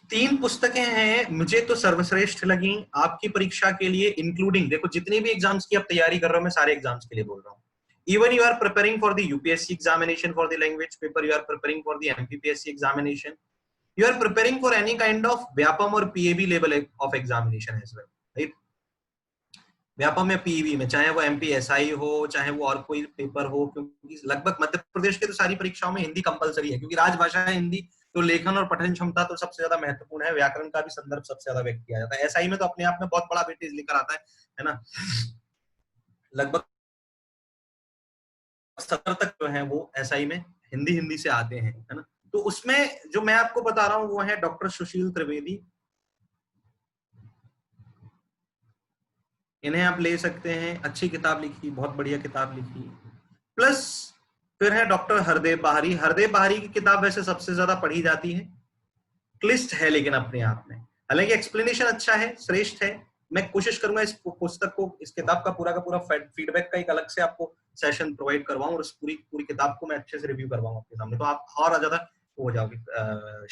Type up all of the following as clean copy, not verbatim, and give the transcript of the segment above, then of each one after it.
3 पुस्तकें हैं, मुझे तो सर्वश्रेष्ठ लगी आपकी परीक्षा के लिए, इंक्लूडिंग देखो जितने भी एग्जाम्स की आप तैयारी कर रहे हो, मैं सारे एग्जाम्स के लिए बोल रहा हूँ। Even you are preparing for the UPSC examination for the language paper, you are preparing for the MPPSC examination, you are preparing for any kind of Vyapam और PAB level of examination as well, right? Vyapam या PEB में, चाहे वो MPSI हो, चाहे वो और कोई पेपर हो, क्योंकि लगभग मध्य प्रदेश के तो सारी परीक्षाओं में हिंदी कंपलसरी है, क्योंकि राजभाषा है हिंदी, तो लेखन और पठन क्षमता तो सबसे ज्यादा महत्वपूर्ण है, व्याकरण का भी संदर्भ सबसे ज्यादा व्यक्त किया जाता है। SI में तो अपने आप में बहुत बड़ा वेटेज लेकर आता है ना, लगभग 70 तक जो है वो SI में हिंदी से आते हैं, है ना। तो उसमें जो मैं आपको बता रहा हूँ वो है डॉक्टर सुशील त्रिवेदी, इन्हें आप ले सकते हैं, अच्छी किताब लिखी, बहुत बढ़िया किताब लिखी। प्लस फिर है डॉक्टर हरदेव बाहरी। हरदेव बाहरी की किताब वैसे सबसे ज्यादा पढ़ी जाती है, क्लिष्ट है लेकिन अपने आप में, हालांकि एक्सप्लेनेशन अच्छा है, श्रेष्ठ है। मैं कोशिश करूंगा इस पुस्तक को, इस किताब का पूरा फीडबैक का एक अलग से आपको सेशन प्रोवाइड करवाऊं, और उस पूरी किताब को मैं अच्छे से रिव्यू करवाऊं आपके सामने, तो आप और ज्यादा हो जाओगे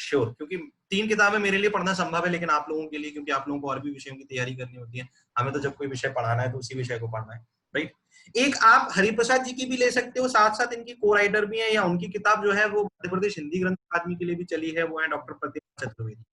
श्योर, क्योंकि 3 किताबें मेरे लिए पढ़ना संभव है, लेकिन आप लोगों के लिए, क्योंकि आप लोगों को और भी विषयों की तैयारी करनी होती है, हमें तो जब कोई विषय पढ़ाना है तो उसी विषय को पढ़ना है, राइट। एक आप हरिप्रसाद जी की भी ले सकते हो, साथ साथ इनकी को राइटर भी है, या उनकी किताब जो है वो मध्य प्रदेश हिंदी ग्रंथ अकादमी के लिए भी चली है, वो है डॉक्टर प्रतिभा चतुर्वेदी।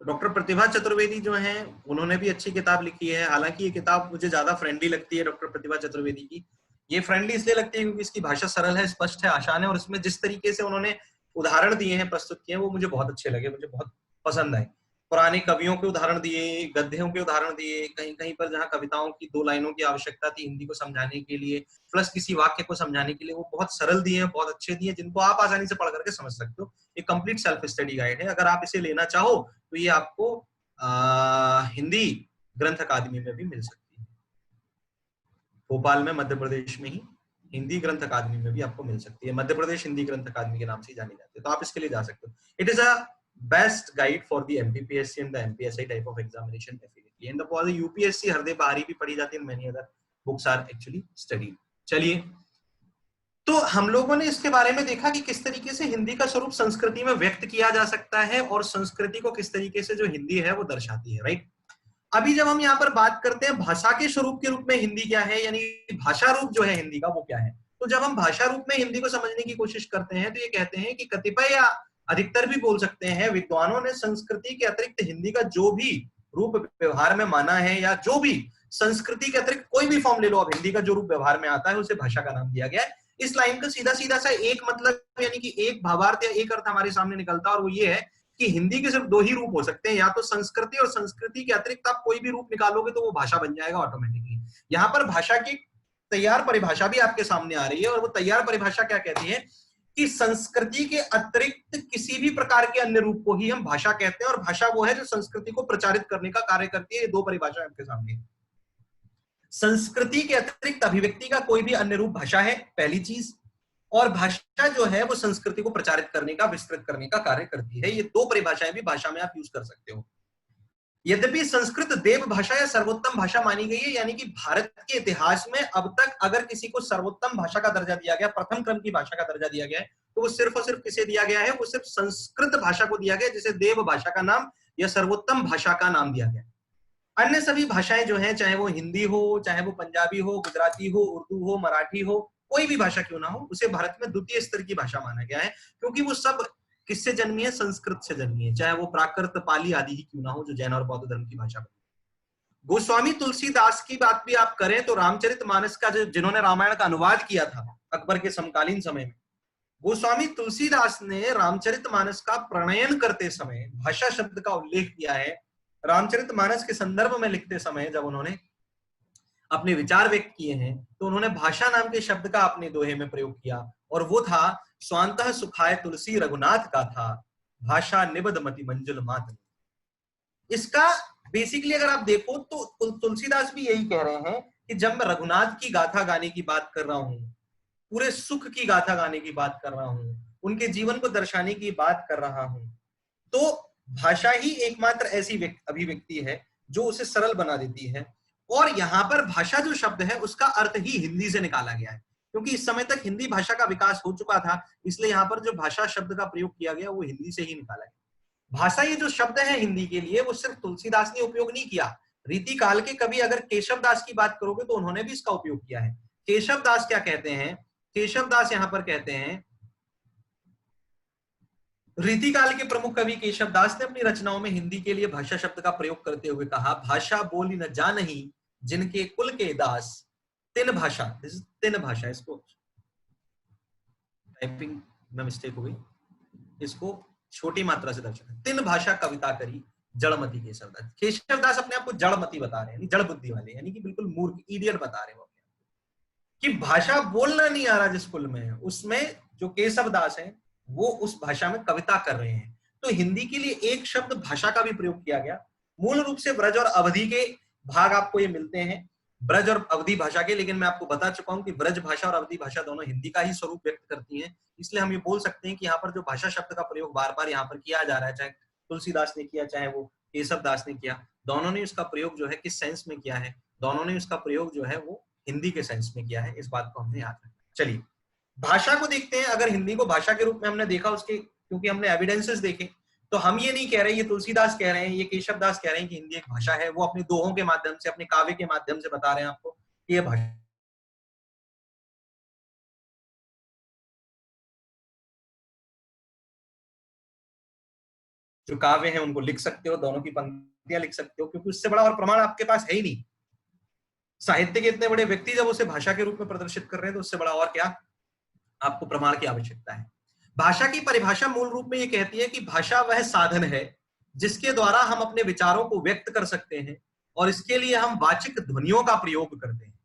डॉक्टर प्रतिभा चतुर्वेदी जो हैं, उन्होंने भी अच्छी किताब लिखी है, हालांकि ये किताब मुझे ज्यादा फ्रेंडली लगती है डॉक्टर प्रतिभा चतुर्वेदी की। ये फ्रेंडली इसलिए लगती है क्योंकि इसकी भाषा सरल है, स्पष्ट है, आसान है, और इसमें जिस तरीके से उन्होंने उदाहरण दिए हैं, प्रस्तुत किए हैं, वो मुझे बहुत अच्छे लगे, मुझे बहुत पसंद आए। पुराने कवियों के उदाहरण दिए, गद्यों के उदाहरण दिए, कहीं कहीं पर जहाँ कविताओं की 2 लाइनों की आवश्यकता थी हिंदी को समझाने के लिए, प्लस किसी वाक्य को समझाने के लिए, वो बहुत सरल दिए हैं, बहुत अच्छे दिए, जिनको आप आसानी से पढ़ करके समझ सकते हो। एक कंप्लीट सेल्फ स्टडी गाइड है, अगर आप इसे लेना चाहो तो ये आपको हिंदी ग्रंथ अकादमी में भी मिल सकती है, भोपाल में, मध्य प्रदेश में ही हिंदी ग्रंथ अकादमी में भी आपको मिल सकती है, मध्य प्रदेश हिंदी ग्रंथ अकादमी के नाम से जानी जाती है, तो आप इसके लिए जा सकते हो। It is a best guide for the MPPSC and the MPSI type of examination definitely, and for the UPSC Hardev Bahri भी पढ़ी जाती है, many other books are actually studied. चलिए, तो हम लोगों ने इसके बारे में देखा कि किस तरीके से हिंदी का स्वरूप संस्कृति में व्यक्त किया जा सकता है, और संस्कृति को किस तरीके से जो हिंदी है वो दर्शाती है, राइट। अभी जब हम यहाँ पर बात करते हैं भाषा के स्वरूप के रूप में हिंदी क्या है, यानी भाषा रूप जो है हिंदी का वो क्या है, तो जब हम भाषा रूप में हिंदी को समझने की कोशिश करते हैं तो ये कहते हैं कि कतिपय या अधिकतर भी बोल सकते हैं विद्वानों ने संस्कृति के अतिरिक्त हिंदी का जो भी रूप व्यवहार में माना है, या जो भी संस्कृति के अतिरिक्त कोई भी फॉर्म ले लो, अब हिंदी का जो रूप व्यवहार में आता है उसे भाषा का नाम दिया गया है। इस लाइन का सीधा सीधा सा एक मतलब, यानी कि एक भावार्थ या एक अर्थ हमारे सामने निकलता है, और वो ये है कि हिंदी के सिर्फ 2 ही रूप हो सकते हैं, या तो संस्कृति, और संस्कृति के अतिरिक्त आप कोई भी रूप निकालोगे तो वो भाषा बन जाएगा ऑटोमेटिकली। यहाँ पर भाषा की तैयार परिभाषा भी आपके सामने आ रही है, और वो तैयार परिभाषा क्या कहती है कि संस्कृति के अतिरिक्त किसी भी प्रकार के अन्य रूप को ही हम भाषा कहते हैं, और भाषा वो है जो संस्कृति को प्रचारित करने का कार्य करती है। ये 2 परिभाषाएं आपके सामने। संस्कृति के अतिरिक्त अभिव्यक्ति का कोई भी अन्य रूप भाषा है, पहली चीज, और भाषा जो है वो संस्कृति को प्रचारित करने का, विस्तृत करने का कार्य करती है। ये 2 परिभाषाएं भी भाषा में आप यूज कर सकते हो। यद्यपि संस्कृत देव भाषा या सर्वोत्तम भाषा मानी गई है, यानी कि भारत के इतिहास में अब तक अगर किसी को सर्वोत्तम भाषा का दर्जा दिया गया, प्रथम क्रम की भाषा का दर्जा दिया गया है, तो वो सिर्फ और सिर्फ किसे दिया गया है, वो सिर्फ संस्कृत भाषा को दिया गया, जिसे देव भाषा का नाम या सर्वोत्तम भाषा का नाम दिया गया। अन्य सभी भाषाएं जो हैं, चाहे वो हिंदी हो, चाहे वो पंजाबी हो, गुजराती हो, उर्दू हो, मराठी हो, कोई भी भाषा क्यों ना हो, उसे भारत में द्वितीय स्तर की भाषा माना गया है, क्योंकि वो सब किससे जन्मी है, संस्कृत से जन्मी है, चाहे वो प्राकृत, पाली आदि ही क्यों ना हो, जो जैन और बौद्ध धर्म की भाषा। गोस्वामी तुलसीदास की बात भी आप करें तो रामचरितमानस का जिन्होंने रामायण का अनुवाद किया था अकबर के समकालीन समय में, गोस्वामी तुलसीदास ने रामचरितमानस का प्रणयन करते समय भाषा शब्द का उल्लेख किया है। रामचरितमानस के संदर्भ में लिखते समय जब उन्होंने अपने विचार व्यक्त किए हैं, तो उन्होंने भाषा नाम के शब्द का अपने दोहे में प्रयोग किया, और वो था स्वांतः सुखाय तुलसी रघुनाथ का था, भाषा निबद मति मंजुल मात। इसका बेसिकली अगर आप देखो तो तुलसीदास भी यही कह रहे हैं कि जब मैं रघुनाथ की गाथा गाने की बात कर रहा हूं, पूरे सुख की गाथा गाने की बात कर रहा हूं, उनके जीवन को दर्शाने की बात कर रहा हूं, तो भाषा ही एकमात्र ऐसी अभिव्यक्ति है जो उसे सरल बना देती है। और यहां पर भाषा जो शब्द है उसका अर्थ ही हिंदी से निकाला गया है, क्योंकि इस समय तक हिंदी भाषा का विकास हो चुका था, इसलिए यहाँ पर जो भाषा शब्द का प्रयोग किया गया वो हिंदी से ही निकाला गया। भाषा ये जो शब्द है हिंदी के लिए वो सिर्फ तुलसीदास ने उपयोग नहीं किया, रीति काल के कवि अगर केशव दास की बात करोगे तो उन्होंने भी इसका उपयोग किया है। केशव दास क्या कहते हैं, केशव दास यहां पर कहते हैं, रीतिकाल के प्रमुख कवि केशव दास ने अपनी रचनाओं में हिंदी के लिए भाषा शब्द का प्रयोग करते हुए कहा, भाषा बोली न जानही जिनके कुल के दास, तिन भाषा, तिन भाषा, इसको टाइपिंग में मिस्टेक हो गई, इसको छोटी मात्रा से दर्शाना, तिन भाषा कविता करी जड़मती केशव दास। केशव दास अपने आप को जड़मती बता रहे हैं, जड़ बुद्धि वाले, यानी कि बिल्कुल मूर्ख, इडियट बता रहे हैं वो कि भाषा बोलना नहीं आ रहा जिस कुल में है, उसमें जो केशव दास है वो उस भाषा में कविता कर रहे हैं। तो हिंदी के लिए एक शब्द भाषा का भी प्रयोग किया गया। मूल रूप से ब्रज और अवधि के भाग आपको ये मिलते हैं, ब्रज और अवधि भाषा के, लेकिन मैं आपको बता चुका हूं कि ब्रज भाषा और अवधि भाषा दोनों हिंदी का ही स्वरूप व्यक्त करती हैं, इसलिए हम ये बोल सकते हैं कि यहाँ पर जो भाषा शब्द का प्रयोग बार बार यहाँ पर किया जा रहा है, चाहे तुलसीदास ने किया चाहे वो केशव दास ने किया, दोनों ने उसका प्रयोग जो है किस सेंस में किया है, दोनों ने उसका प्रयोग जो है वो हिंदी के सेंस में किया है, इस बात को हमने याद रखना। चलिए भाषा को देखते हैं। अगर हिंदी को भाषा के रूप में हमने देखा उसके, क्योंकि हमने एविडेंसेस देखे, तो हम ये नहीं कह रहे, ये तुलसीदास कह रहे हैं, ये केशव दास कह रहे हैं कि हिंदी एक भाषा है, वो अपने दोहों के माध्यम से, अपने काव्य के माध्यम से बता रहे हैं आपको कि ये भाषा। जो काव्य है उनको लिख सकते हो, दोनों की पंक्तियां लिख सकते हो, क्योंकि उससे बड़ा और प्रमाण आपके पास है ही नहीं। साहित्य के इतने बड़े व्यक्ति जब उसे भाषा के रूप में प्रदर्शित कर रहे हैं तो उससे बड़ा और क्या आपको प्रमाण की आवश्यकता है। भाषा की परिभाषा मूल रूप में ये कहती है कि भाषा वह साधन है जिसके द्वारा हम अपने विचारों को व्यक्त कर सकते हैं और इसके लिए हम वाचिक ध्वनियों का प्रयोग करते हैं।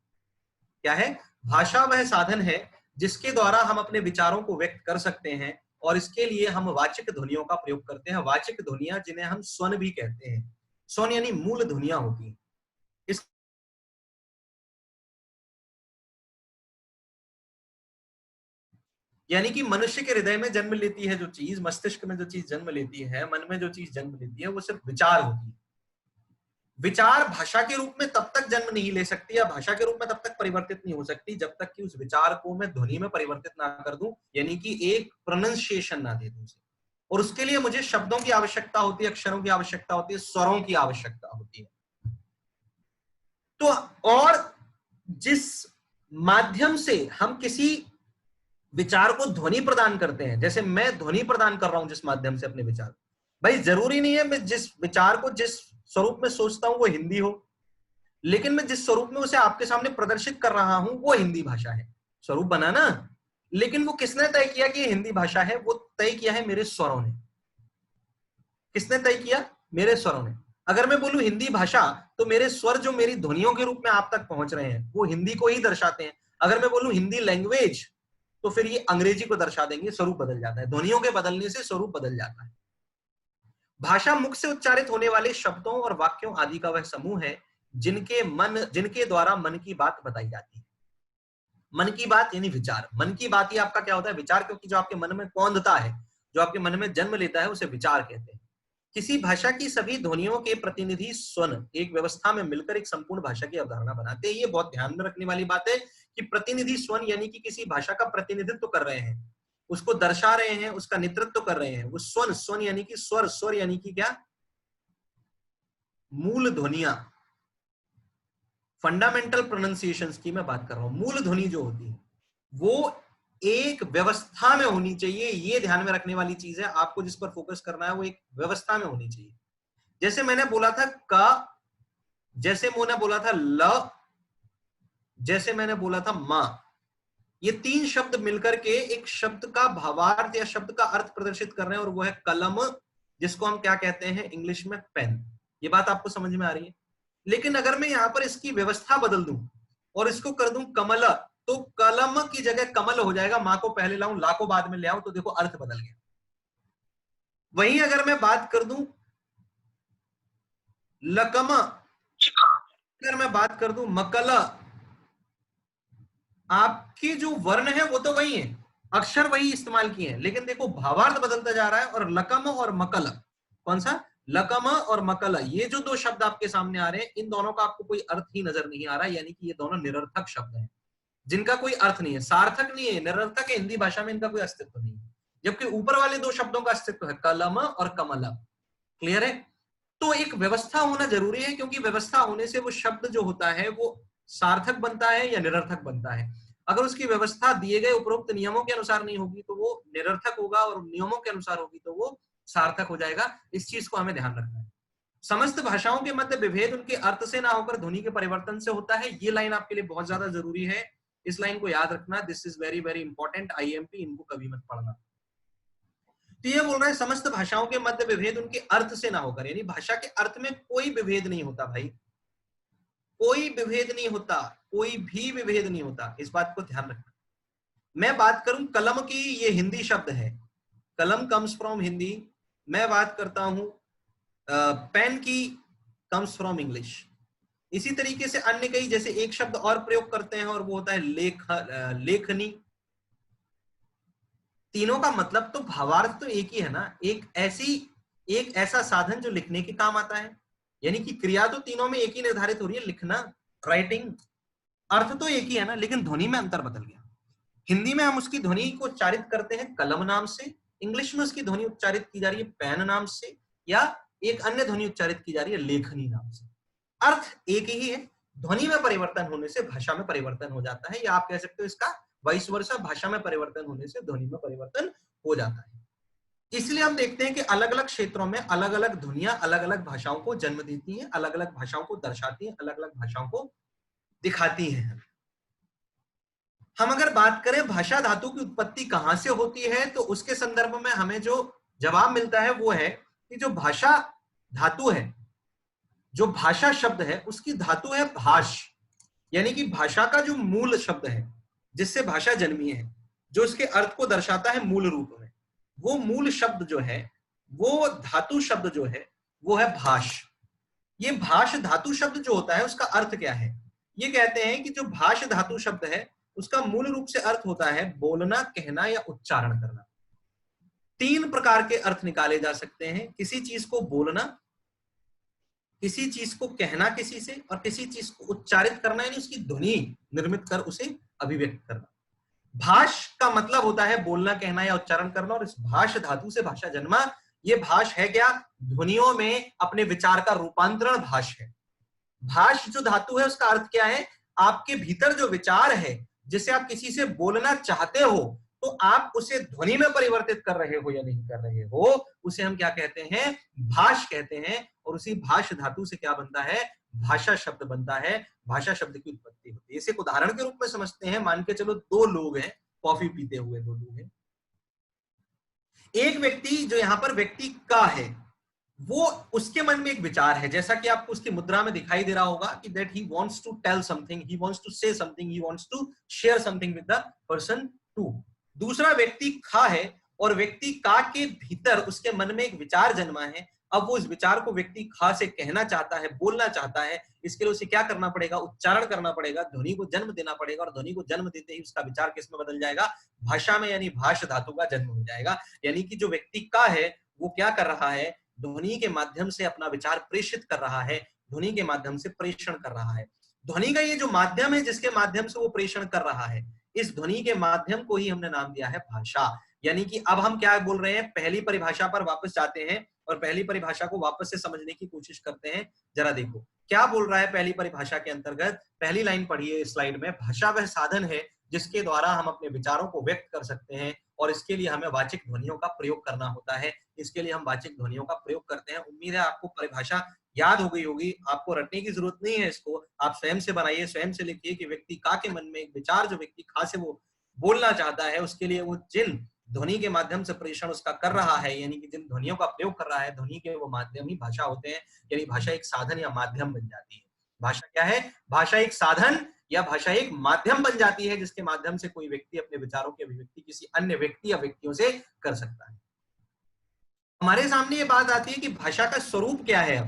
क्या है? भाषा वह साधन है जिसके द्वारा हम अपने विचारों को व्यक्त कर सकते हैं और इसके लिए हम वाचिक ध्वनियों का प्रयोग करते हैं। वाचिक ध्वनियां जिन्हें हम स्वन भी कहते हैं, स्वन यानी मूल ध्वनियां होती हैं। इस यानी कि मनुष्य के हृदय में जन्म लेती है जो चीज, मस्तिष्क में जो चीज जन्म लेती है, मन में जो चीज जन्म लेती है, वो सिर्फ विचार होती है। विचार भाषा के रूप में तब तक जन्म नहीं ले सकती या भाषा के रूप में तब तक परिवर्तित नहीं हो सकती जब तक कि उस विचार को मैं ध्वनि में परिवर्तित ना कर दूं, यानी कि एक प्रोनाउंसिएशन ना दे दूं उसे। और उसके लिए मुझे शब्दों की आवश्यकता होती है, अक्षरों की आवश्यकता होती है, स्वरों की आवश्यकता होती है। तो और जिस माध्यम से हम किसी विचार को ध्वनि प्रदान करते हैं, जैसे मैं ध्वनि प्रदान कर रहा हूं जिस माध्यम से अपने विचार, भाई जरूरी नहीं है मैं जिस विचार को जिस स्वरूप में सोचता हूं वो हिंदी हो, लेकिन मैं जिस स्वरूप में उसे आपके सामने प्रदर्शित कर रहा हूं वो हिंदी भाषा है। स्वरूप बना ना, लेकिन वो किसने तय किया कि ये हिंदी भाषा है? वो तय किया है मेरे स्वरों ने। किसने तय किया? मेरे स्वरों ने। अगर मैं बोलूं हिंदी भाषा तो मेरे स्वर जो मेरी ध्वनियों के रूप में आप तक पहुंच रहे हैं वो हिंदी को ही दर्शाते हैं। अगर मैं बोलूं हिंदी लैंग्वेज तो फिर ये अंग्रेजी को दर्शा देंगे, स्वरूप बदल जाता है। ध्वनियों के बदलने से स्वरूप बदल जाता है। भाषा मुख से उच्चारित होने वाले शब्दों और वाक्यों आदि का वह समूह है जिनके द्वारा मन की बात बताई जाती है। मन की बात यानी विचार। मन की बात ही आपका क्या होता है? विचार, क्योंकि जो आपके मन में कौंधता है, जो आपके मन में जन्म लेता है, उसे विचार कहते हैं। किसी भाषा की सभी ध्वनियों के प्रतिनिधि स्वन एक व्यवस्था में मिलकर एक संपूर्ण भाषा की अवधारणा बनाते हैं। ये बहुत ध्यान में रखने वाली बात है कि प्रतिनिधि स्वन यानी कि किसी भाषा का प्रतिनिधित्व कर रहे हैं, उसको दर्शा रहे हैं, उसका नेतृत्व कर रहे हैं। वो स्वन, स्वन यानी कि स्वर, स्वर यानी कि क्या? मूल ध्वनियां, फंडामेंटल प्रोनाउंसिएशंस की मैं बात कर रहा हूं। मूल ध्वनि जो होती है वो एक व्यवस्था में होनी चाहिए। ये ध्यान में रखने वाली चीज है। आपको जिस पर फोकस करना है वो एक व्यवस्था में होनी चाहिए। जैसे मैंने बोला था क, जैसे मैंने बोला था ल, जैसे मैंने बोला था मां, ये तीन शब्द मिलकर के एक शब्द का भावार्थ या शब्द का अर्थ प्रदर्शित कर रहे हैं और वो है कलम, जिसको हम क्या कहते हैं इंग्लिश में? पेन। ये बात आपको समझ में आ रही है? लेकिन अगर मैं यहां पर इसकी व्यवस्था बदल दूं और इसको कर दूं कमल, तो कलम की जगह कमल हो जाएगा। मां को पहले लाऊं, ला को बाद में ले आऊं, तो देखो अर्थ बदल गया। वहीं अगर मैं बात कर दूं लकम, अगर मैं बात कर दूं मकल, आपके जो वर्ण है वो तो वही है, अक्षर वही इस्तेमाल किए हैं, लेकिन देखो भावार्थ बदलता जा रहा है। और लकम और मकल, कौन सा? लकम और मकल, ये जो दो शब्द आपके सामने आ रहे हैं, इन दोनों का आपको कोई अर्थ ही नजर नहीं आ रहा है, यानी कि ये दोनों निरर्थक शब्द हैं। जिनका कोई अर्थ नहीं है, सार्थक नहीं है, निरर्थक है, हिंदी भाषा में इनका कोई अस्तित्व नहीं है। जबकि ऊपर वाले दो शब्दों का अस्तित्व है, कलम और कमल। क्लियर है? तो एक व्यवस्था होना जरूरी है, क्योंकि व्यवस्था होने से वो शब्द जो होता है वो सार्थक बनता है या निरर्थक बनता है। अगर उसकी व्यवस्था दिए गए उपरोक्त नियमों के अनुसार नहीं होगी तो वो निरर्थक होगा, और नियमों के अनुसार होगी तो वो सार्थक हो जाएगा। इस चीज को हमें ध्यान रखना है। समस्त भाषाओं के मध्य विभेद उनके अर्थ से ना होकर ध्वनि के परिवर्तन से होता है। ये लाइन आपके लिए बहुत ज्यादा जरूरी है, इस लाइन को याद रखना। This is very very important. IMP, इनको कभी मत पढ़ना। तो ये बोल रहा है समस्त भाषाओं के मध्य विभेद उनके अर्थ से ना होकर, यानी भाषा के अर्थ में कोई विभेद नहीं होता भाई, कोई विभेद नहीं होता, कोई भी विभेद नहीं होता। इस बात को ध्यान रखना। मैं बात करूं कलम की, ये हिंदी शब्द है, कलम कम्स फ्रॉम हिंदी। मैं बात करता हूं पेन की, कम्स फ्रॉम इंग्लिश। इसी तरीके से अन्य कई, जैसे एक शब्द और प्रयोग करते हैं और वो होता है लेखनी। तीनों का मतलब तो भावार्थ तो एक ही है ना। एक ऐसा साधन जो लिखने के काम आता है, यानी कि क्रिया तो तीनों में एक ही निर्धारित हो रही है, लिखना, राइटिंग। अर्थ तो एक ही है ना, लेकिन ध्वनि में अंतर बदल गया। हिंदी में हम उसकी ध्वनि को उच्चारित करते हैं कलम नाम से, इंग्लिश में उसकी ध्वनि उच्चारित की जा रही है पेन नाम से, या एक अन्य ध्वनि उच्चारित की जा रही है लेखनी नाम से। अर्थ एक ही है, ध्वनि में परिवर्तन होने से भाषा में परिवर्तन हो जाता है, या आप कह सकते हो इसका वाइस वर्सा, भाषा में परिवर्तन होने से ध्वनि में परिवर्तन हो जाता है। इसलिए हम देखते हैं कि अलग अलग क्षेत्रों में अलग अलग ध्वनियां अलग अलग भाषाओं को जन्म देती हैं, अलग अलग भाषाओं को दर्शाती हैं, अलग अलग भाषाओं को दिखाती हैं। हम अगर बात करें भाषा धातु की उत्पत्ति कहां से होती है, तो उसके संदर्भ में हमें जो जवाब मिलता है वो है कि जो भाषा धातु है, जो भाषा शब्द है, उसकी धातु है भाष। यानी कि भाषा का जो मूल शब्द है जिससे भाषा जन्मी है, जो इसके अर्थ को दर्शाता है मूल रूप में, वो मूल शब्द जो है, वो धातु शब्द जो है, वो है भाष। ये भाष धातु शब्द जो होता है उसका अर्थ क्या है? ये कहते हैं कि जो भाष धातु शब्द है उसका मूल रूप से अर्थ होता है बोलना, कहना या उच्चारण करना। तीन प्रकार के अर्थ निकाले जा सकते हैं, किसी चीज को बोलना, किसी चीज को कहना किसी से, और किसी चीज को उच्चारित करना, यानी उसकी ध्वनि निर्मित कर उसे अभिव्यक्त करना। भाष का मतलब होता है बोलना, कहना या उच्चारण करना, और इस भाष धातु से भाषा जन्मा। ये भाष है क्या? ध्वनियों में अपने विचार का रूपांतरण भाष है। भाष जो धातु है उसका अर्थ क्या है? आपके भीतर जो विचार है, जिसे आप किसी से बोलना चाहते हो, तो आप उसे ध्वनि में परिवर्तित कर रहे हो या नहीं कर रहे हो, उसे हम क्या कहते हैं? भाष कहते हैं। और उसी भाष धातु से क्या बनता है? भाषा शब्द बनता है, भाषा शब्द की उत्पत्ति होती है। इसे एक उदाहरण के रूप में समझते हैं। मान के चलो दो लोग हैं, कॉफी पीते हुए दो लोग हैं। एक व्यक्ति जो यहां पर व्यक्ति का है, वो उसके मन में एक विचार है, जैसा कि आपको उसकी मुद्रा में दिखाई दे रहा होगा कि that he wants to tell something, he wants to say something, he wants to share something with the person too. दूसरा व्यक्ति खा है, और व्यक्ति का के भीतर उसके मन में एक विचार जन्मा है। अब वो इस विचार को व्यक्ति खा से कहना चाहता है, बोलना चाहता है। इसके लिए उसे क्या करना पड़ेगा? उच्चारण करना पड़ेगा, ध्वनि को जन्म देना पड़ेगा, और ध्वनि को जन्म देते ही उसका विचार किस में बदल जाएगा? भाषा में, यानी भाष धातु का जन्म हो जाएगा। यानी कि जो व्यक्ति का है वो क्या कर रहा है? ध्वनि के माध्यम से अपना विचार प्रेषित कर रहा है, ध्वनि के माध्यम से प्रेषण कर रहा है। ध्वनि का ये जो माध्यम है जिसके माध्यम से वो प्रेषण कर रहा है, इस ध्वनि के माध्यम को ही हमने नाम दिया है भाषा। यानी कि अब हम क्या बोल रहे हैं? पहली परिभाषा पर वापस जाते हैं और पहली परिभाषा को वापस से समझने की कोशिश करते हैं। जरा देखो क्या बोल रहा है पहली परिभाषा के अंतर्गत। पहली लाइन पढ़िए स्लाइड में। भाषा वह साधन है जिसके द्वारा हम अपने विचारों को व्यक्त कर सकते हैं, और इसके लिए हमें वाचिक ध्वनियों का प्रयोग करना होता है। इसके लिए हम वाचिक ध्वनियों का प्रयोग करते हैं। उम्मीद है आपको परिभाषा याद हो गई होगी, आपको रटने की जरूरत नहीं है। इसको आप स्वयं से बनाइए, स्वयं से लिखिए कि व्यक्ति का के मन में एक विचार जो व्यक्ति खा से वो बोलना चाहता है, उसके लिए वो जिन ध्वनि के माध्यम से प्रेषण उसका कर रहा है, यानी कि जिन ध्वनियों का प्रयोग कर रहा है, ध्वनि के वो माध्यम ही भाषा होते हैं। यानी भाषा एक साधन या माध्यम बन जाती है। भाषा क्या है? भाषा एक साधन या भाषा एक माध्यम बन जाती है, जिसके माध्यम से कोई व्यक्ति अपने विचारों की अभिव्यक्ति किसी अन्य व्यक्ति या व्यक्तियों से कर सकता है। हमारे सामने ये बात आती है कि भाषा का स्वरूप क्या है।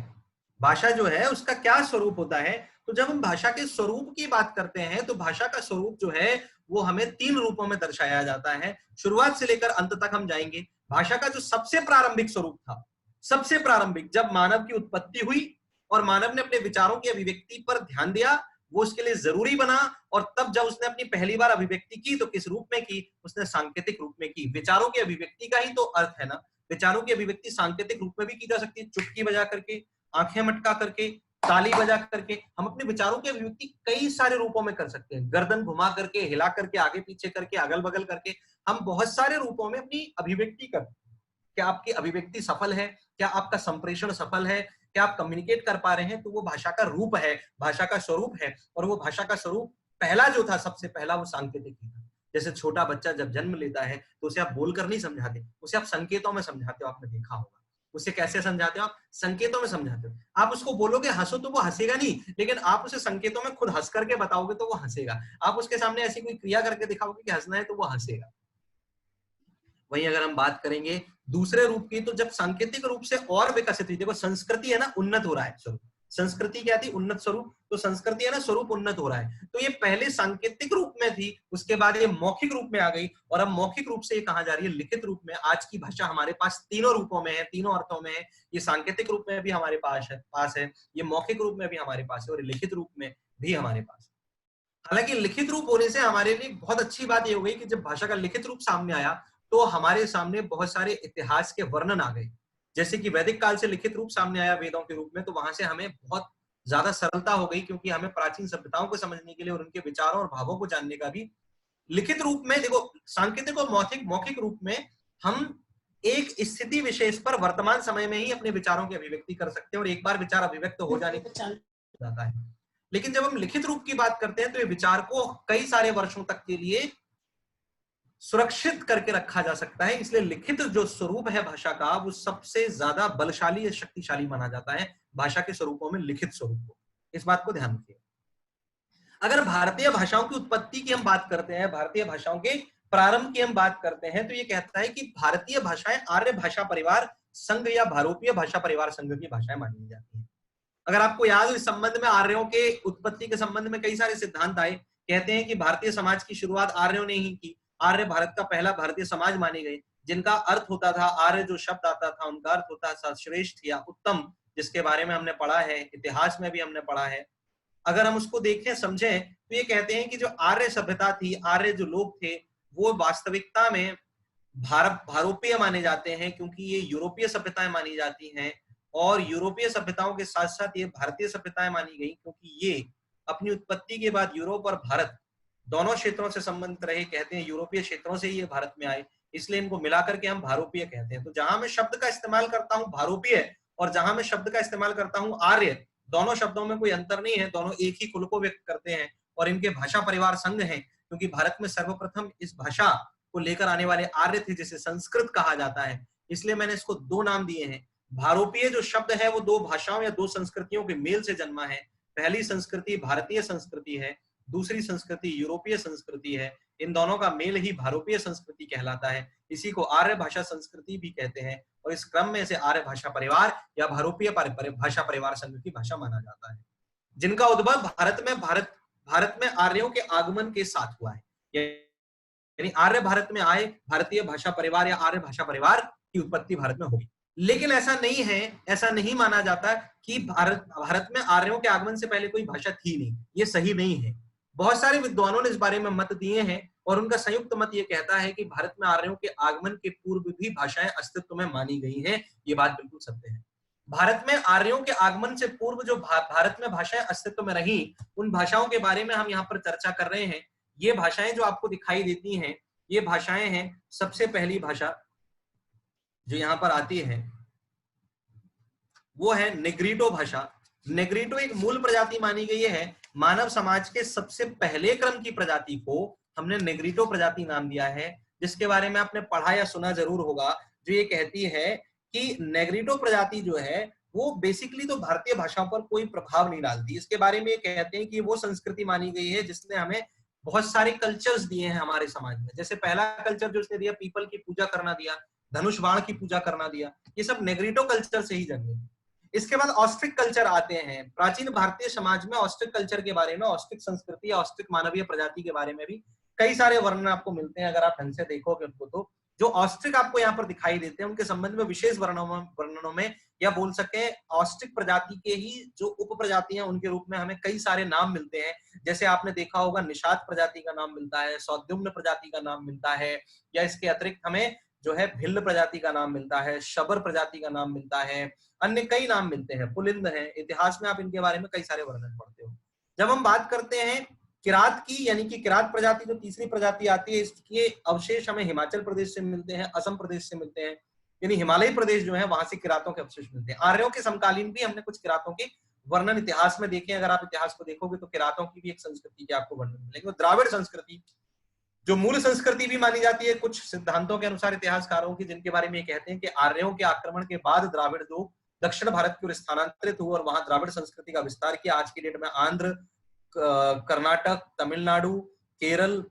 भाषा जो है उसका क्या स्वरूप होता है? तो जब हम भाषा के स्वरूप की बात करते हैं तो भाषा का स्वरूप जो है वो हमें तीन रूपों में दर्शाया जाता है। शुरुआत से लेकर अंत तक हम जाएंगे। भाषा का जो सबसे प्रारंभिक स्वरूप था, सबसे प्रारंभिक, जब मानव की उत्पत्ति हुई और मानव ने अपने विचारों की अभिव्यक्ति पर ध्यान दिया, वो उसके लिए जरूरी बना, और तब जब उसने अपनी पहली बार अभिव्यक्ति की तो किस रूप में की, उसने सांकेतिक रूप में की। विचारों की अभिव्यक्ति का ही तो अर्थ है ना, विचारों की अभिव्यक्ति सांकेतिक रूप में भी की जा सकती है, चुटकी बजा करके, आंखें मटका करके, ताली बजा करके। हम अपने विचारों की अभिव्यक्ति कई सारे रूपों में कर सकते हैं, गर्दन घुमा करके, हिला करके, आगे पीछे करके, अगल बगल करके, हम बहुत सारे रूपों में अपनी अभिव्यक्ति करते हैं। क्या आपकी अभिव्यक्ति सफल है, क्या आपका संप्रेषण सफल है, क्या आप कम्युनिकेट कर पा रहे हैं, तो वो भाषा का रूप है, भाषा का स्वरूप है। और वो भाषा का स्वरूप पहला जो था, सबसे पहला, वो सांकेतिक ही था। जैसे छोटा बच्चा जब जन्म लेता है तो उसे आप बोलकर नहीं समझाते, उसे आप संकेतों में समझाते हो, आपने देखा होगा। उसे कैसे समझाते हो आप? संकेतों में समझाते हो। आप उसको बोलोगे हंसो तो वो हंसेगा नहीं, लेकिन आप उसे संकेतों में खुद हंस करके बताओगे तो वो हंसेगा। आप उसके सामने ऐसी कोई क्रिया करके दिखाओगे कि हंसना है तो वो हंसेगा। वहीं अगर हम बात करेंगे दूसरे रूप की, तो जब सांकेतिक रूप से और विकसित हुई, देखो संस्कृति है ना, उन्नत हो रहा है स्वरूप। संस्कृति क्या थी? उन्नत स्वरूप। तो संस्कृति है ना, स्वरूप उन्नत हो रहा है। तो ये पहले सांकेतिक रूप में थी, उसके बाद ये मौखिक रूप में आ गई, और अब मौखिक रूप से ये कहा जा रही है लिखित रूप में। आज की भाषा हमारे पास तीनों रूपों में है, तीनों अर्थों में है। ये सांकेतिक रूप में भी हमारे पास है, ये मौखिक रूप में भी हमारे पास है, और लिखित रूप में भी हमारे पास है। हालांकि लिखित रूप होने से हमारे लिए बहुत अच्छी बात ये हो गई कि जब भाषा का लिखित रूप सामने आया तो हमारे सामने बहुत सारे इतिहास के वर्णन आ गए। जैसे कि वैदिक काल से लिखित रूप सामने आया वेदों के रूप में, तो वहां से हमें बहुत ज्यादा सरलता हो गई, क्योंकि हमें प्राचीन सभ्यताओं को समझने के लिए और उनके विचारों और भावों को जानने का भी लिखित रूप में, देखो सांकेतिक और मौखिक मौखिक रूप में हम एक स्थिति विशेष पर वर्तमान समय में ही अपने विचारों की अभिव्यक्ति कर सकते हैं, और एक बार विचार अभिव्यक्त हो जाने जाता है। लेकिन जब हम लिखित रूप की बात करते हैं तो ये विचार को कई सारे वर्षों तक के लिए सुरक्षित करके रखा जा सकता है। इसलिए लिखित जो स्वरूप है भाषा का, वो सबसे ज्यादा बलशाली या शक्तिशाली माना जाता है भाषा के स्वरूपों में, लिखित स्वरूप को। इस बात को ध्यान रखिए। अगर भारतीय भाषाओं की उत्पत्ति की हम बात करते हैं, भारतीय भाषाओं के प्रारंभ की हम बात करते हैं, तो ये कहता है कि भारतीय भाषाएं आर्य भाषा परिवार संघ या भारोपीय भाषा परिवार संघ की भाषाएं मानी जाती हैं। अगर आपको याद हो, इस संबंध में आर्यों के उत्पत्ति के संबंध में कई सारे सिद्धांत आए। कहते हैं कि भारतीय समाज की शुरुआत आर्यों ने ही की। आर्य भारत का पहला भारतीय समाज माने गए, जिनका अर्थ होता था, आर्य जो शब्द आता था उनका अर्थ होता था श्रेष्ठ या उत्तम, जिसके बारे में हमने पढ़ा है, इतिहास में भी हमने पढ़ा है। अगर हम उसको देखें समझें तो ये कहते हैं कि जो आर्य सभ्यता थी, आर्य जो लोग थे, वो वास्तविकता में भारोपीय माने जाते हैं, क्योंकि ये यूरोपीय सभ्यताएं मानी जाती हैं। और यूरोपीय सभ्यताओं के साथ साथ ये भारतीय सभ्यताएं मानी गई, क्योंकि ये अपनी उत्पत्ति के बाद यूरोप और भारत दोनों क्षेत्रों से संबंधित रहे। कहते हैं यूरोपीय क्षेत्रों से ही ये भारत में आए, इसलिए इनको मिलाकर के हम भारोपीय कहते हैं। तो जहां मैं शब्द का इस्तेमाल करता हूं भारोपीय, और जहां मैं शब्द का इस्तेमाल करता हूं आर्य, दोनों शब्दों में कोई अंतर नहीं है, दोनों एक ही कुल को व्यक्त करते हैं, और इनके भाषा परिवार संघ हैं, क्योंकि भारत में सर्वप्रथम इस भाषा को लेकर आने वाले आर्य थे, जिसे संस्कृत कहा जाता है। इसलिए मैंने इसको दो नाम दिए हैं। भारोपीय जो शब्द है वो दो भाषाओं या दो संस्कृतियों के मेल से जन्मा है। पहली संस्कृति भारतीय संस्कृति है, दूसरी संस्कृति यूरोपीय संस्कृति है। इन दोनों का मेल ही भारोपीय संस्कृति कहलाता है। इसी को आर्य भाषा संस्कृति भी कहते हैं, और इस क्रम में से आर्य भाषा परिवार या भारोपीय भाषा परिवार संघ की भाषा माना जाता है, जिनका उद्भव भारत में आर्यों के आगमन के साथ हुआ है। यानी आर्य भारत में आए, भारतीय भाषा परिवार या आर्य भाषा परिवार की उत्पत्ति भारत में होगी। लेकिन ऐसा नहीं है, ऐसा नहीं माना जाता कि भारत में आर्यों के आगमन से पहले कोई भाषा थी नहीं। ये सही नहीं है। बहुत सारे विद्वानों ने इस बारे में मत दिए हैं, और उनका संयुक्त मत ये कहता है कि भारत में आर्यों के आगमन के पूर्व भी भाषाएं अस्तित्व में मानी गई हैं। ये बात बिल्कुल सत्य है। भारत में आर्यों के आगमन से पूर्व जो भारत में भाषाएं अस्तित्व में रही, उन भाषाओं के बारे में हम यहाँ पर चर्चा कर रहे हैं। ये भाषाएं जो आपको दिखाई देती हैं, ये भाषाएं हैं। सबसे पहली भाषा जो यहाँ पर आती है वो है नेग्रीटो भाषा। नेग्रीटो एक मूल प्रजाति मानी गई है। मानव समाज के सबसे पहले क्रम की प्रजाति को हमने नेग्रीटो प्रजाति नाम दिया है, जिसके बारे में आपने पढ़ा या सुना जरूर होगा। जो ये कहती है कि नेग्रीटो प्रजाति जो है वो बेसिकली तो भारतीय भाषाओं पर कोई प्रभाव नहीं डालती। इसके बारे में ये कहते हैं कि वो संस्कृति मानी गई है जिसने हमें बहुत सारे कल्चर्स दिए हैं हमारे समाज में। जैसे पहला कल्चर जो उसने दिया, पीपल की पूजा करना दिया, धनुष बाण की पूजा करना दिया, ये सब नेग्रीटो कल्चर से ही जन्मे। इसके बाद ऑस्ट्रिक कल्चर आते हैं। प्राचीन भारतीय समाज में ऑस्ट्रिक कल्चर के बारे में, ऑस्ट्रिक संस्कृति या ऑस्ट्रिक मानवीय प्रजाति के बारे में भी कई सारे वर्णन आपको मिलते हैं। अगर आप ढंग से देखोगे उनको तो जो ऑस्ट्रिक आपको यहाँ पर दिखाई देते हैं उनके संबंध में विशेष वर्णनों में या बोल सके ऑस्ट्रिक प्रजाति के ही जो उप प्रजातियां उनके रूप में हमें कई सारे नाम मिलते हैं। जैसे आपने देखा होगा निषाद प्रजाति का नाम मिलता है, सौद्युम्न प्रजाति का नाम मिलता है, या इसके अतिरिक्त हमें जो है भिल्ल प्रजाति का नाम मिलता है, शबर प्रजाति का नाम मिलता है, अन्य कई नाम मिलते हैं, पुलिंद है। इतिहास में आप इनके बारे में कई सारे वर्णन पढ़ते हो। जब हम बात करते हैं किरात की, यानी कि किरात प्रजाति जो तीसरी प्रजाति आती है, इसके अवशेष हमें हिमाचल प्रदेश से मिलते हैं, असम प्रदेश से मिलते हैं, यानी हिमालयी प्रदेश जो है वहां से किरातों के अवशेष मिलते हैं। आर्यों के समकालीन भी हमने कुछ किरातों के वर्णन इतिहास में देखे। अगर आप इतिहास को देखोगे तो किरातों की भी एक संस्कृति के आपको वर्णन मिलेंगे। द्राविड़ संस्कृति जो मूल संस्कृति भी मानी जाती है कुछ सिद्धांतों के अनुसार इतिहासकारों की, जिनके बारे में ये कहते हैं कि आर्यों के आक्रमण के बाद द्राविड़ लोग दक्षिण भारत की ओर स्थानांतरित हुए और वहां द्राविड़ संस्कृति का विस्तार किया। आज की डेट में आंध्र, कर्नाटक, तमिलनाडु, केरल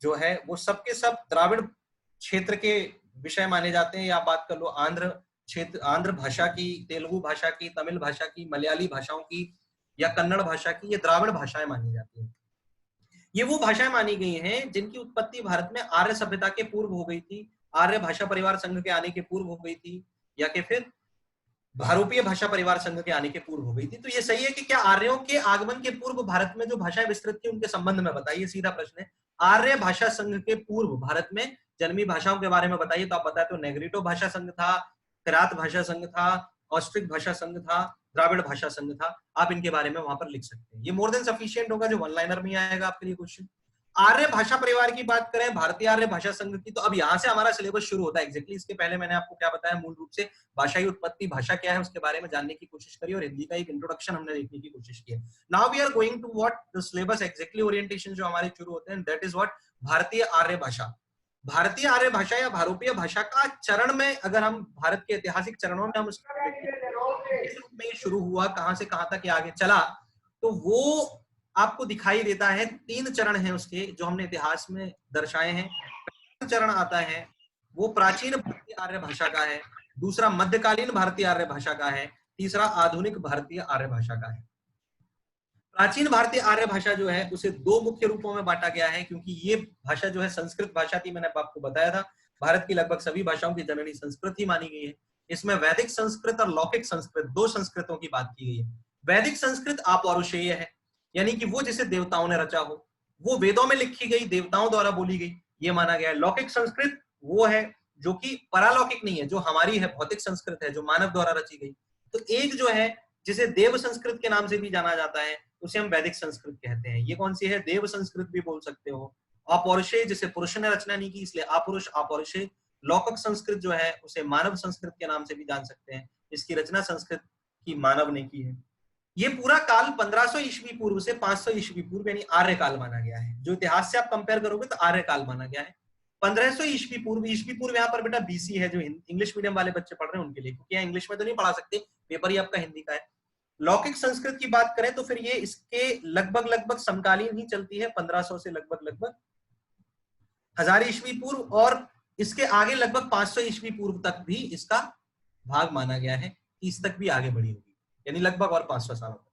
जो है वो सबके सब द्राविड़ क्षेत्र के विषय माने जाते हैं। या आप बात कर लो आंध्र क्षेत्र, आंध्र भाषा की, तेलुगु भाषा की, तमिल भाषा की, मलयाली भाषाओं की या कन्नड़ भाषा की, ये द्राविड़ भाषाएं मानी जाती हैं। ये वो भाषाएं मानी गई हैं जिनकी उत्पत्ति भारत में आर्य सभ्यता के पूर्व हो गई थी, आर्य भाषा परिवार संघ के आने के पूर्व हो गई थी, या कि फिर भारोपीय भाषा परिवार संघ के आने के पूर्व हो गई थी। तो ये सही है कि क्या आर्यों के आगमन के पूर्व भारत में जो भाषाएं विस्तृत थी उनके संबंध में बताइए, सीधा प्रश्न है। आर्य भाषा संघ के पूर्व भारत में जन्मी भाषाओं के बारे में बताइए। तो आप बताए तो नेग्रिटो भाषा संघ था, किरात भाषा संघ था, ऑस्ट्रिक भाषा संघ था, द्राविड़ भाषा संघ था। आप इनके बारे में वहां पर लिख सकते हैं। ये मोर देन सफिशिएंट होगा, जो वन लाइनर में आएगा आपके लिए क्वेश्चन। आर्य भाषा परिवार की बात करें, भारतीय आर्य भाषा संघ की, तो अब यहाँ से हमारा सिलेबस शुरू होता है एग्जैक्टली। इसके पहले मैंने आपको क्या बताया, मूल रूप से भाषाई उत्पत्ति भाषा क्या है उसके बारे में जानने की कोशिश करी और हिंदी का एक इंट्रोडक्शन हमने देखने की कोशिश की है। Now we are going to what the syllabus exactly orientation जो हमारे शुरू होते हैं, दैट इज व्हाट भारतीय आर्य भाषा। भारतीय आर्य भाषा या भारोपीय भाषा का चरण में अगर हम भारत के ऐतिहासिक चरणों में हम किस रूप में शुरू हुआ, कहां से कहां तक आगे चला, तो वो आपको दिखाई देता है। 3 चरण हैं उसके जो हमने इतिहास में दर्शाए हैं। पहला चरण आता है वो प्राचीन भारतीय आर्य भाषा का है, दूसरा मध्यकालीन भारतीय आर्य भाषा का है, तीसरा आधुनिक भारतीय आर्य भाषा का है। प्राचीन भारतीय आर्य भाषा जो है उसे 2 मुख्य रूपों में बांटा गया है, क्योंकि ये भाषा जो है संस्कृत भाषा थी, मैंने आपको बताया था। भारत की लगभग सभी भाषाओं की जननी संस्कृत ही मानी गई है। इसमें वैदिक संस्कृत और लौकिक संस्कृत 2 संस्कृतों की बात की गई है। वैदिक संस्कृत अपौरुषेय है, यानी कि वो जिसे देवताओं ने रचा हो, वो वेदों में लिखी गई, देवताओं द्वारा बोली गई, ये माना गया है। लौकिक संस्कृत वो है जो कि परालौकिक नहीं है, जो हमारी है, भौतिक संस्कृत है, जो मानव द्वारा रची गई। तो एक जो है जिसे देव संस्कृत के नाम से भी जाना जाता है उसे हम वैदिक संस्कृत कहते हैं। ये कौन सी है, देव संस्कृत भी बोल सकते हो। अपौरुषेय जिसे पुरुष ने रचना नहीं की इसलिए अपुरुष अपौरुषेय। लौकिक संस्कृत जो है उसे मानव संस्कृत के नाम से भी जान सकते हैं, इसकी रचना संस्कृत की मानव ने की है। ये पूरा काल 1500 ईस्वी पूर्व से 500 ईस्वी पूर्व यानी आर्य काल माना गया है। जो इतिहास से आप कंपेयर करोगे तो आर्य काल माना गया है। 1500 ईस्वी पूर्व यहाँ पर बेटा बीसी है, जो इंग्लिश मीडियम वाले बच्चे पढ़ रहे हैं उनके लिए, क्योंकि यहाँ इंग्लिश में तो नहीं पढ़ा सकते, पेपर ही आपका हिंदी का है। लौकिक संस्कृत की बात करें तो फिर ये इसके लगभग समकालीन ही चलती है, 1500 से लगभग 1000 ईस्वी पूर्व, और इसके आगे लगभग 500 ईस्वी पूर्व तक भी इसका भाग माना गया है, 30 तक भी आगे बढ़ी होगी, यानी लगभग और 500 सालों तक।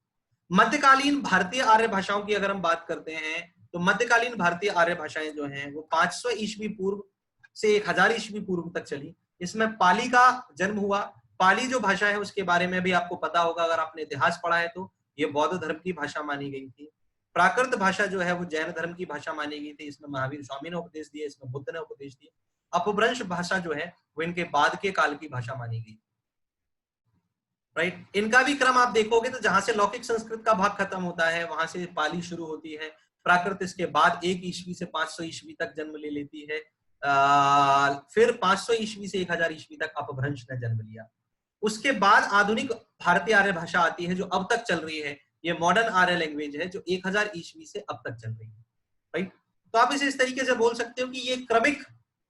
मध्यकालीन भारतीय आर्य भाषाओं की अगर हम बात करते हैं तो मध्यकालीन भारतीय आर्य भाषाएं जो हैं वो 500 ईस्वी पूर्व से 1000 ईस्वी पूर्व तक चली। इसमें पाली का जन्म हुआ। पाली जो भाषा है उसके बारे में भी आपको पता होगा अगर आपने इतिहास पढ़ा है तो, ये बौद्ध धर्म की भाषा मानी गई थी। प्राकृत भाषा जो है वो जैन धर्म की भाषा मानी गई थी, इसमें महावीर स्वामी ने उपदेश दिए, इसमें बुद्ध ने उपदेश दिए। अपभ्रंश भाषा जो है वो इनके बाद के काल की भाषा मानी गई। राइट, इनका भी क्रम आप देखोगे तो जहां से लौकिक संस्कृत का भाग खत्म होता है वहां से पाली शुरू होती है। प्राकृत इसके बाद 1 ईस्वी से 500 ईस्वी तक जन्म ले लेती है। फिर 500 ईस्वी से 1000 ईस्वी तक अपभ्रंश ने जन्म लिया। उसके बाद आधुनिक भारतीय आर्य भाषा आती है जो अब तक चल रही है। ये मॉडर्न आर्य लैंग्वेज है जो 1000 ईस्वी से अब तक चल रही है। राइट, तो आप इसे इस तरीके से बोल सकते हो कि ये क्रमिक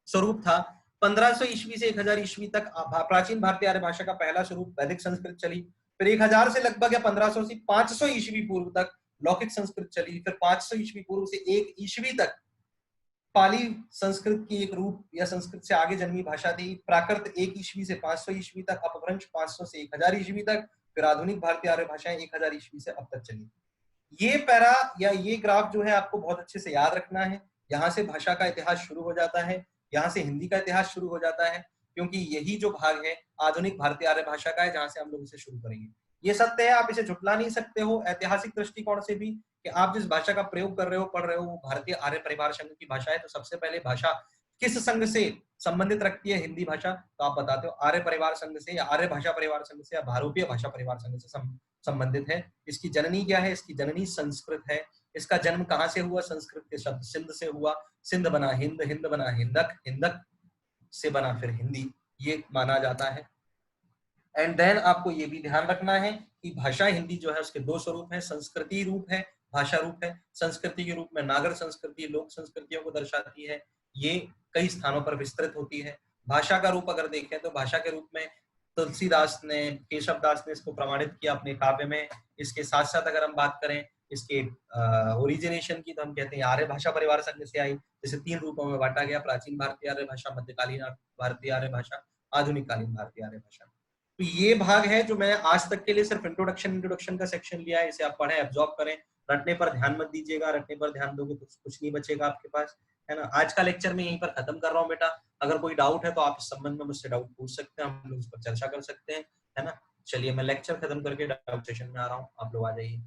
स्वरूप था। 1500 ईस्वी से 1000 ईस्वी तक प्राचीन भारतीय आर्य भाषा का पहला स्वरूप वैदिक संस्कृत चली। फिर 1000 से लगभग या 1500 से 500 ईस्वी पूर्व तक लौकिक संस्कृत चली। फिर 500 ईस्वी पूर्व से 1 ईस्वी तक पाली संस्कृत की एक रूप या संस्कृत से आगे जन्मी भाषा थी। प्राकृत 1 ईस्वी से 500 ईस्वी तक, अपभ्रंश 500 से 1000 ईस्वी तक, फिर आधुनिक भारतीय आर्य भाषाएं 1000 ईस्वी से अब तक चली। ये पैरा या ये ग्राफ जो है आपको बहुत अच्छे से याद रखना है। यहाँ से भाषा का इतिहास शुरू हो जाता है, यहाँ से हिंदी का इतिहास शुरू हो जाता है, क्योंकि यही जो भाग है आधुनिक भारतीय आर्य भाषा का है, जहां से हम लोग इसे शुरू करेंगे। ये सत्य है, आप इसे झुटला नहीं सकते हो ऐतिहासिक दृष्टिकोण से भी, कि आप जिस भाषा का प्रयोग कर रहे हो, पढ़ रहे हो, वो भारतीय आर्य परिवार संघ की भाषा है। तो सबसे पहले भाषा किस संघ से संबंधित रखती है हिंदी भाषा, तो आप बताते हो आर्य परिवार संघ से, या आर्य भाषा परिवार संघ से, या भारतीय भाषा परिवार संघ से संबंधित है। इसकी जननी क्या है? इसकी जननी संस्कृत है। इसका जन्म कहां से हुआ? संस्कृत के शब्द सिंध से हुआ। सिंध बना हिंद, हिंद बना हिंदक, हिंदक से बना फिर हिंदी, ये माना जाता है। एंड देन आपको ये भी ध्यान रखना है कि भाषा हिंदी जो है उसके दो स्वरूप है, संस्कृति रूप है, भाषा रूप है। संस्कृति के रूप में नागर संस्कृति, लोक संस्कृतियों को दर्शाती है, ये कई स्थानों पर विस्तृत होती है। भाषा का रूप अगर देखें तो भाषा के रूप में तुलसीदास ने, केशव दास ने इसको प्रमाणित किया अपने काव्य में। इसके साथ साथ अगर हम बात करें इसके ओरिजिनेशन की, तो हम कहते हैं आर्य भाषा परिवार संघ से आई। जैसे 3 रूपों में बांटा गया, प्राचीन भारतीय आर्य भाषा, मध्यकालीन भारतीय आर्य भाषा, आधुनिक कालीन भारतीय आर्य भाषा। तो ये भाग है जो मैं आज तक के लिए सिर्फ इंट्रोडक्शन का सेक्शन लिया है। इसे आप पढ़ें, एब्जॉर्ब करें। रटने पर ध्यान मत दीजिएगा, रटने पर ध्यान दोगे तो कुछ नहीं बचेगा आपके पास, है ना। आज का लेक्चर मैं यहीं पर खत्म कर रहा हूँ बेटा। अगर कोई डाउट है तो आप इस संबंध में मुझसे डाउट पूछ सकते हैं, हम लोग इस पर चर्चा कर सकते हैं, है ना। चलिए मैं लेक्चर खत्म करके डाउट सेशन में आ रहा हूँ, आप लोग आ जाइए।